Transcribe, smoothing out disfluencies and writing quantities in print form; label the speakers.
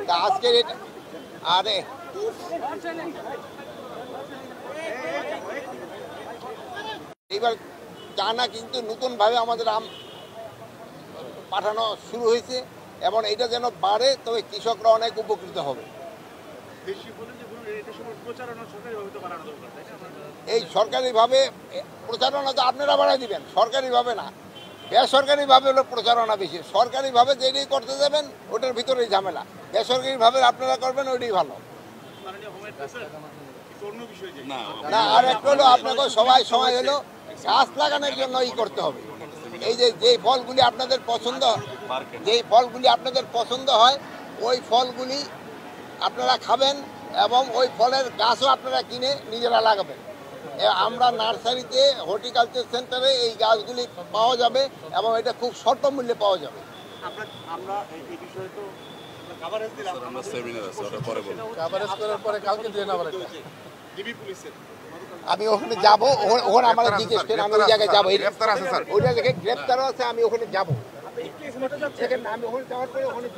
Speaker 1: তা আজকের এটা আরে এবার জানা কিন্তু নতুনভাবে আমাদের আম পাঠানো শুরু হয়েছে এবং এটা যেন বাড়ে, তবে কৃষকরা অনেক উপকৃত হবে। এই সরকারিভাবে প্রচারণা তো আপনারা বাড়াই দিবেন, সরকারিভাবে না, বেসরকারিভাবে হলো প্রচারণা বেশি। সরকারিভাবে যেটাই করতে যাবেন ওটার ভিতরেই ঝামেলা, বেসরকারিভাবে আপনারা করবেন ওইটাই ভালো। না আর একটা হলো আপনাকে সবাই সময় হলো গাছ লাগানোর জন্য করতে হবে। এই যে ফলগুলি আপনাদের পছন্দ, যেই ফলগুলি আপনাদের পছন্দ হয় ওই ফলগুলি আপনারা খাবেন এবং ওই ফলের গাছও আপনারা কিনে নিজেরা লাগাবেন। আমরা নার্সারিতে, হর্টিকালচার সেন্টারে এই গাছগুলি পাওয়া যাবে এবং এটা খুব স্বল্প মূল্যে পাওয়া যাবে। আমি ওখানে যাবো, ওখানে আমার জিজ্ঞেস করেন, আমি ওই জায়গায় যাবো, ওইটা দেখে গ্রেপ্তারও আছে, আমি ওখানে যাবো। আমি ওখানে যাওয়ার পরে ওখানে